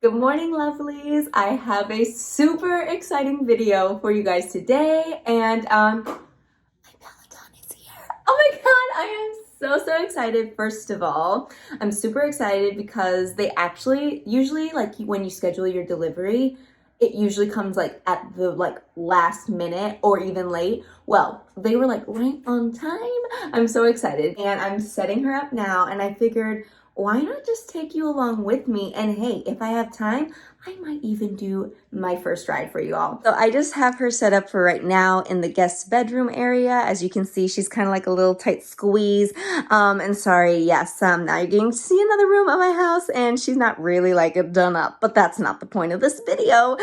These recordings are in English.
Good morning, lovelies. I have a super exciting video for you guys today, and my Peloton is here. Oh my god, I am so excited. First of all, I'm super excited because they actually usually, like, when you schedule your delivery, it usually comes like at the last minute or even late. Well, they were like right on time. I'm so excited, and I'm setting her up now, and I figured, why not just take you along with me? And hey, if I have time, I might even do my first ride for you all. So I just have her set up for right now in the guest bedroom area. As you can see, she's kind of like a little tight squeeze. And sorry, yes, now you're getting to see another room of my house, and she's not really like done up, but that's not the point of this video.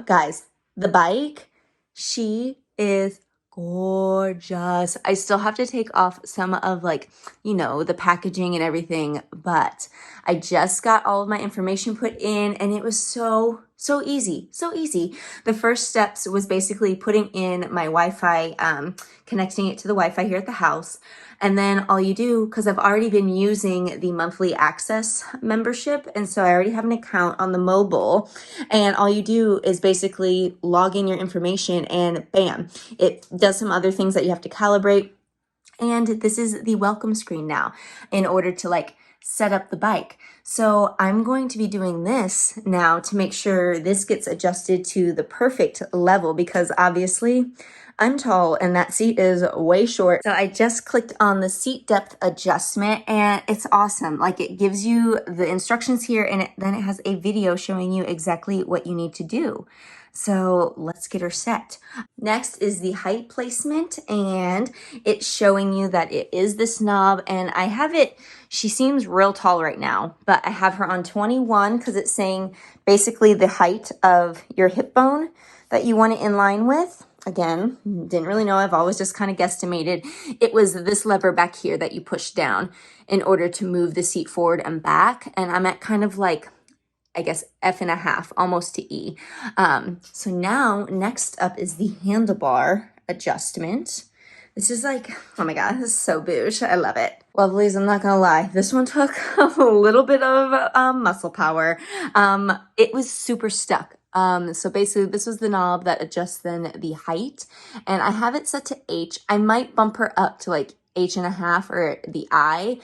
Guys, the bike, she is gorgeous. I still have to take off some of the packaging and everything, but I just got all of my information put in and it was so easy. The first steps was basically putting in my Wi-Fi, connecting it to the Wi-Fi here at the house. And then all you do, because I've already been using the monthly access membership, and so I already have an account on the mobile, and all you do is basically log in your information and bam, it does some other things that you have to calibrate. And this is the welcome screen now in order to set up the bike. So I'm going to be doing this now to make sure this gets adjusted to the perfect level, because obviously I'm tall and that seat is way short. So I just clicked on the seat depth adjustment and it's awesome. Like, it gives you the instructions here, and then it has a video showing you exactly what you need to do. So let's get her set. Next is the height placement, and it's showing you that it is this knob, and I have it, she seems real tall right now, but I have her on 21 because it's saying basically the height of your hip bone that you want it in line with. Again, didn't really know. I've always just kind of guesstimated. It was this lever back here that you push down in order to move the seat forward and back, and I'm at kind of like, I guess, F1/2, almost to E. So now next up is the handlebar adjustment. This is like, oh my god, this is so bouge. I love it. Lovelies, I'm not gonna lie, this one took a little bit of muscle power. It was super stuck. So basically this was the knob that adjusts then the height, and I have it set to H. I might bump her up to like H1/2 or the I,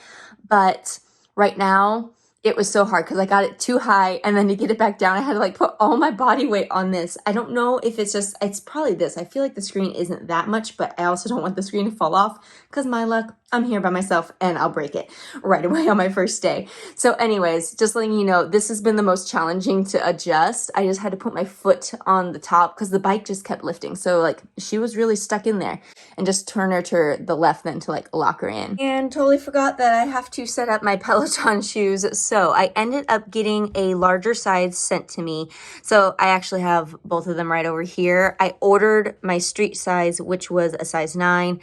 but right now it was so hard because I got it too high, and then to get it back down, I had to put all my body weight on this. I don't know if it's probably this. I feel like the screen isn't that much, but I also don't want the screen to fall off because my luck, I'm here by myself and I'll break it right away on my first day. So anyways, just letting you know, this has been the most challenging to adjust. I just had to put my foot on the top because the bike just kept lifting. So she was really stuck in there, and just turn her to the left then to lock her in. And totally forgot that I have to set up my Peloton shoes. So I ended up getting a larger size sent to me. So I actually have both of them right over here. I ordered my street size, which was a size 9,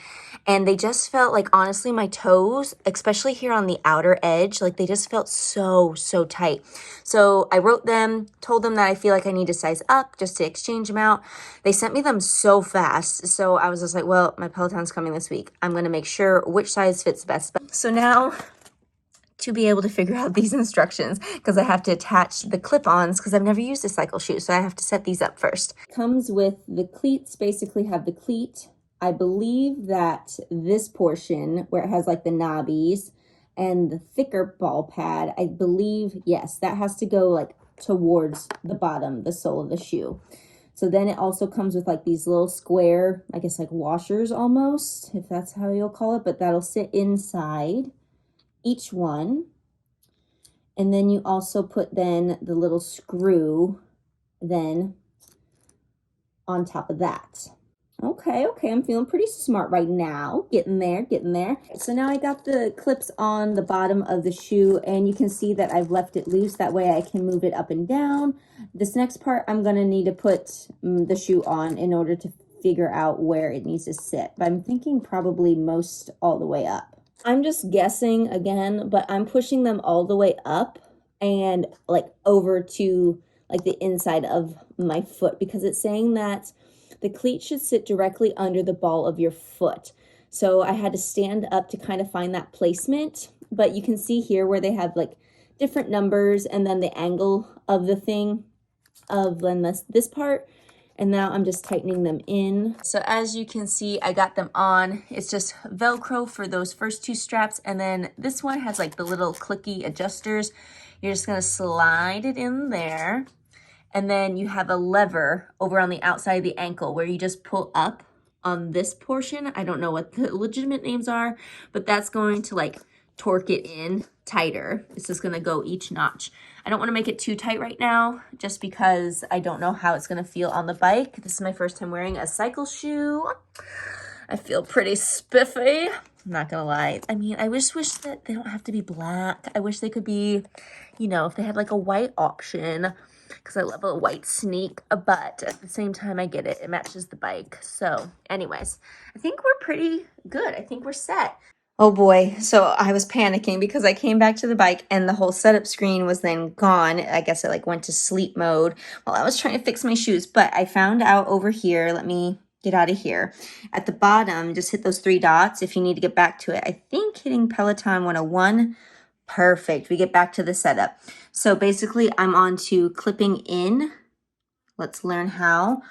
and they just felt like, honestly, my toes, especially here on the outer edge, they just felt so tight. So I wrote them, told them that I feel like I need to size up just to exchange them out. They sent me them so fast. So I was just like, well, my Peloton's coming this week. I'm going to make sure which size fits best. So now, to be able to figure out these instructions, because I have to attach the clip-ons, because I've never used a cycle shoe, so I have to set these up first. Comes with the cleats, basically have the cleat. I believe that this portion where it has the knobbies and the thicker ball pad, I believe, yes, that has to go towards the bottom, the sole of the shoe. So then it also comes with these little square, I guess washers almost, if that's how you'll call it, but that'll sit inside each one. And then you also put then the little screw then on top of that. Okay, I'm feeling pretty smart right now. Getting there. So now I got the clips on the bottom of the shoe, and you can see that I've left it loose. That way I can move it up and down. This next part, I'm gonna need to put the shoe on in order to figure out where it needs to sit. But I'm thinking probably most all the way up. I'm just guessing again, but I'm pushing them all the way up and over to the inside of my foot, because it's saying that the cleat should sit directly under the ball of your foot. So I had to stand up to kind of find that placement, but you can see here where they have different numbers and then the angle of the thing of then this part. And now I'm just tightening them in. So as you can see, I got them on. It's just Velcro for those first two straps. And then this one has like the little clicky adjusters. You're just gonna slide it in there. And then you have a lever over on the outside of the ankle where you just pull up on this portion. I don't know what the legitimate names are, but that's going to like torque it in tighter. It's just gonna go each notch. I don't wanna make it too tight right now just because I don't know how it's gonna feel on the bike. This is my first time wearing a cycle shoe. I feel pretty spiffy, I'm not gonna lie. I mean, I wish that they don't have to be black. I wish they could be, you know, if they had like a white option, because I love a white sneak, but at the same time, I get it. It matches the bike. So anyways, I think we're pretty good. I think we're set. Oh boy, so I was panicking because I came back to the bike and the whole setup screen was then gone. I guess it like went to sleep mode while I was trying to fix my shoes, but I found out over here, let me get out of here. At the bottom, just hit those 3 dots if you need to get back to it. I think hitting Peloton 101, perfect. We get back to the setup. So basically I'm on to clipping in. Let's learn how.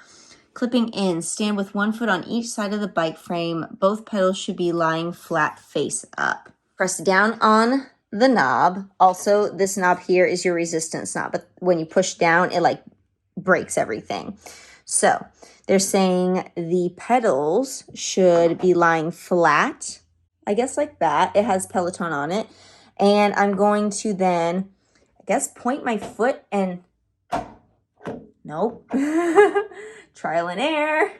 Clipping in, stand with 1 foot on each side of the bike frame. Both pedals should be lying flat face up. Press down on the knob. Also, this knob here is your resistance knob, but when you push down, it like breaks everything. So they're saying the pedals should be lying flat, I guess like that. It has Peloton on it. And I'm going to then, I guess, point my foot and, nope. Trial and error.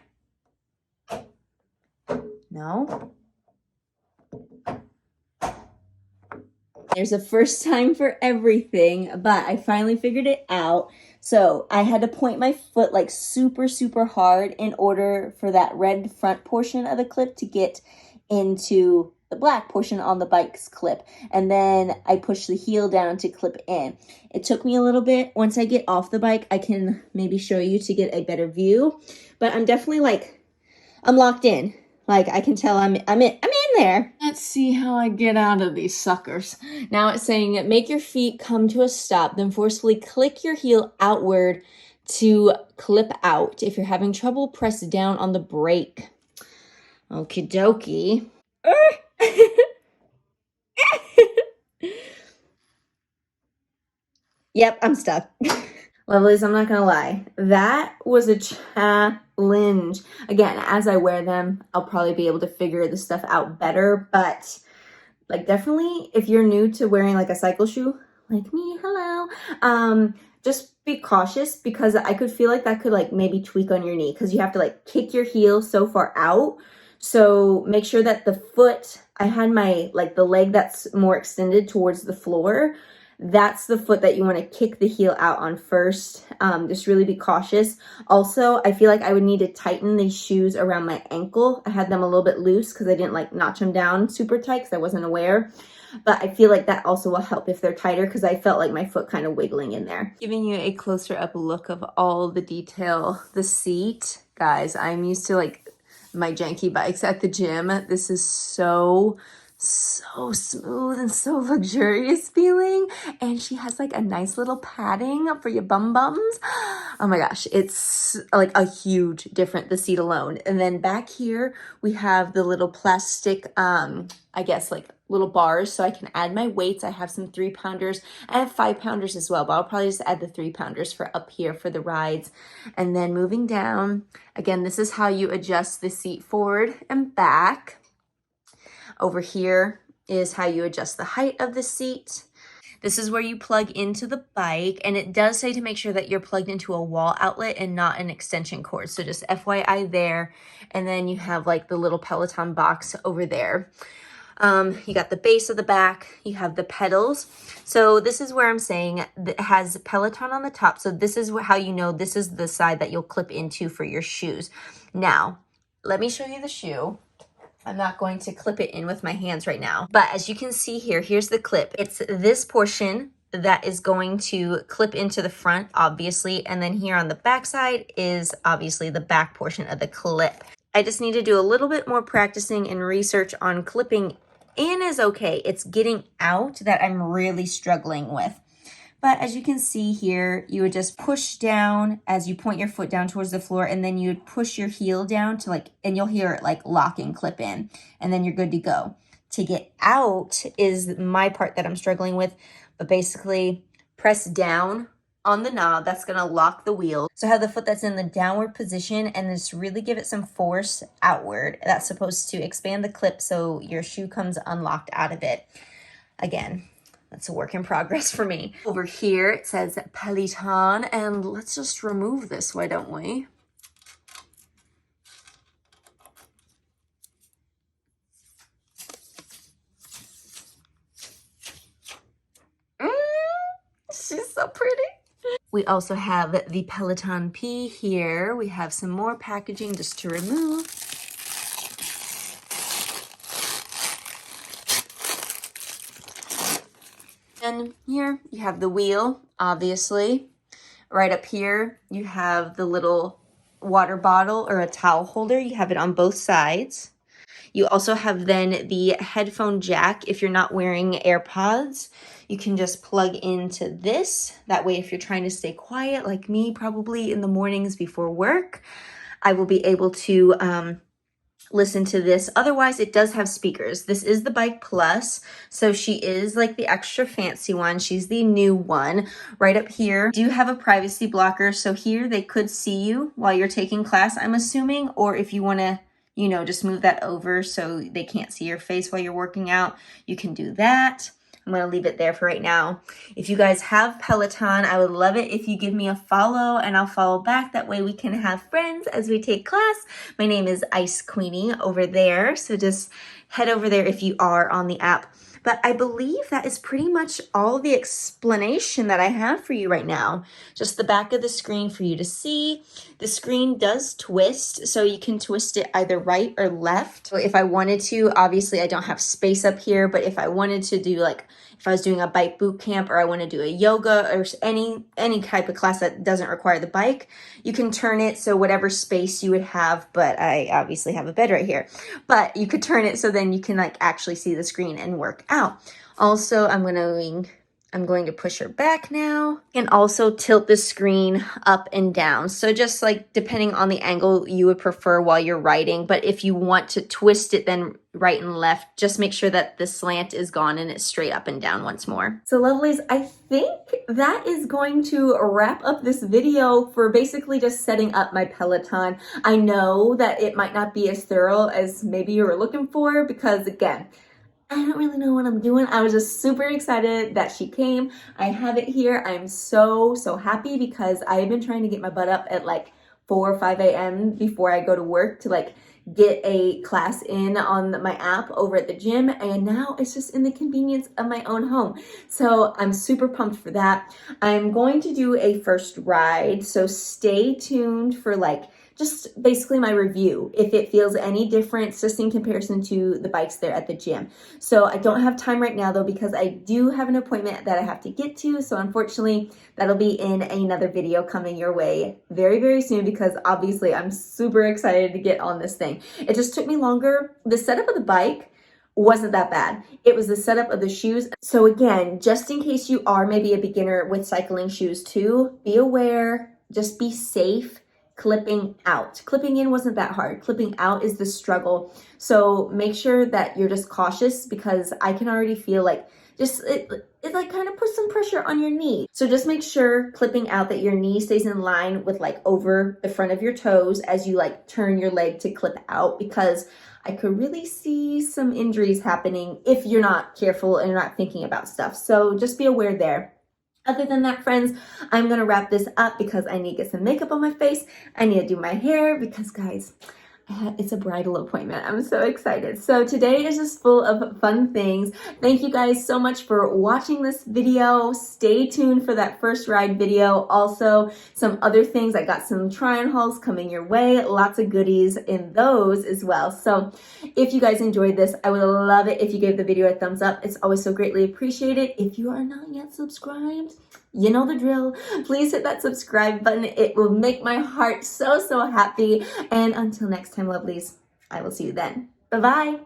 No. There's a first time for everything, but I finally figured it out. So I had to point my foot like super, super hard in order for that red front portion of the clip to get into the black portion on the bike's clip. And then I pushed the heel down to clip in. It took me a little bit. Once I get off the bike, I can maybe show you to get a better view. But I'm definitely like, I'm locked in. Like I can tell I'm in there. Let's see how I get out of these suckers. Now it's saying make your feet come to a stop, then forcefully click your heel outward to clip out. If you're having trouble, press down on the brake. Okie dokie. Yep, I'm stuck. Lovelies, I'm not gonna lie. That was a challenge. Again, as I wear them, I'll probably be able to figure this stuff out better, but like definitely if you're new to wearing like a cycle shoe, like me, hello, just be cautious because I could feel like that could like maybe tweak on your knee because you have to like kick your heel so far out. So make sure that the foot, I had my, like the leg that's more extended towards the floor. That's the foot that you want to kick the heel out on first. Just really be cautious. Also, I feel like I would need to tighten these shoes around my ankle. I had them a little bit loose because I didn't like notch them down super tight because I wasn't aware. But I feel like that also will help if they're tighter because I felt like my foot kind of wiggling in there. Giving you a closer up look of all the detail. The seat, guys, I'm used to like my janky bikes at the gym. This is so smooth and so luxurious feeling, and she has like a nice little padding for your bums. Oh my gosh, it's like a huge difference, the seat alone. And then back here we have the little plastic I guess like little bars so I can add my weights. I have some 3-pounders. I have 5-pounders as well, but I'll probably just add the 3-pounders for up here for the rides. And then moving down, again, this is how you adjust the seat forward and back. Over here is how you adjust the height of the seat. This is where you plug into the bike, and it does say to make sure that you're plugged into a wall outlet and not an extension cord. So just FYI there. And then you have like the little Peloton box over there. You got the base of the back, you have the pedals. So this is where I'm saying it has Peloton on the top. So this is how you know this is the side that you'll clip into for your shoes. Now, let me show you the shoe. I'm not going to clip it in with my hands right now. But as you can see here, here's the clip. It's this portion that is going to clip into the front, obviously. And then here on the back side is obviously the back portion of the clip. I just need to do a little bit more practicing and research on clipping in is okay. It's getting out that I'm really struggling with. But as you can see here, you would just push down as you point your foot down towards the floor, and then you would push your heel down to like, and you'll hear it like lock and clip in, and then you're good to go. To get out is my part that I'm struggling with, but basically press down on the knob. That's gonna lock the wheel. So have the foot that's in the downward position and just really give it some force outward. That's supposed to expand the clip so your shoe comes unlocked out of it. Again, that's a work in progress for me. Over here, it says Peloton, and let's just remove this, why don't we? She's so pretty. We also have the Peloton P here. We have some more packaging just to remove. And here you have the wheel, obviously. Right up here, you have the little water bottle or a towel holder. You have it on both sides. You also have then the headphone jack. If you're not wearing AirPods, you can just plug into this. That way, if you're trying to stay quiet, like me, probably in the mornings before work, I will be able to listen to this. Otherwise, it does have speakers. This is the Bike Plus, so she is like the extra fancy one. She's the new one. Right up here, do you have a privacy blocker? So here they could see you while you're taking class, I'm assuming, or if you want to, you know, just move that over so they can't see your face while you're working out, you can do that. I'm going to leave it there for right now. If you guys have Peloton, I would love it if you give me a follow and I'll follow back. That way we can have friends as we take class. My name is Ice Queenie over there. So just head over there if you are on the app. But I believe that is pretty much all the explanation that I have for you right now. Just the back of the screen for you to see. The screen does twist, so you can twist it either right or left. So if I wanted to, obviously I don't have space up here, but if I wanted to do like, if I was doing a bike boot camp or I want to do a yoga or any type of class that doesn't require the bike, you can turn it so whatever space you would have, but I obviously have a bed right here, but you could turn it so then you can like actually see the screen and work out. Also, I'm going to push her back now and also tilt the screen up and down. So just like depending on the angle you would prefer while you're writing, but if you want to twist it then right and left, just make sure that the slant is gone and it's straight up and down once more. So lovelies, I think that is going to wrap up this video for basically just setting up my Peloton. I know that it might not be as thorough as maybe you were looking for because again, I don't really know what I'm doing. I was just super excited that she came. I have it here. I'm so happy because I've been trying to get my butt up at like 4 or 5 a.m. before I go to work to like get a class in on my app over at the gym, and now it's just in the convenience of my own home. So I'm super pumped for that. I'm going to do a first ride, so stay tuned for like just basically my review, if it feels any different, just in comparison to the bikes there at the gym. So I don't have time right now though, because I do have an appointment that I have to get to. So unfortunately, that'll be in another video coming your way very soon, because obviously I'm super excited to get on this thing. It just took me longer. The setup of the bike wasn't that bad. It was the setup of the shoes. So again, just in case you are maybe a beginner with cycling shoes too, be aware, just be safe. Clipping out. Clipping in wasn't that hard. Clipping out is the struggle. So make sure that you're just cautious, because I can already feel like it like kind of puts some pressure on your knee. So just make sure clipping out that your knee stays in line with like over the front of your toes as you like turn your leg to clip out, because I could really see some injuries happening if you're not careful and you're not thinking about stuff. So just be aware there. Other than that, friends, I'm going to wrap this up because I need to get some makeup on my face. I need to do my hair because, guys, it's a bridal appointment. I'm so excited. So today is just full of fun things. Thank you guys so much for watching this video. Stay tuned for that first ride video. Also, some other things. I got some try-on hauls coming your way. Lots of goodies in those as well. So if you guys enjoyed this, I would love it if you gave the video a thumbs up. It's always so greatly appreciated. If you are not yet subscribed, you know the drill. Please hit that subscribe button. It will make my heart so happy. And until next time, lovelies, I will see you then. Bye-bye.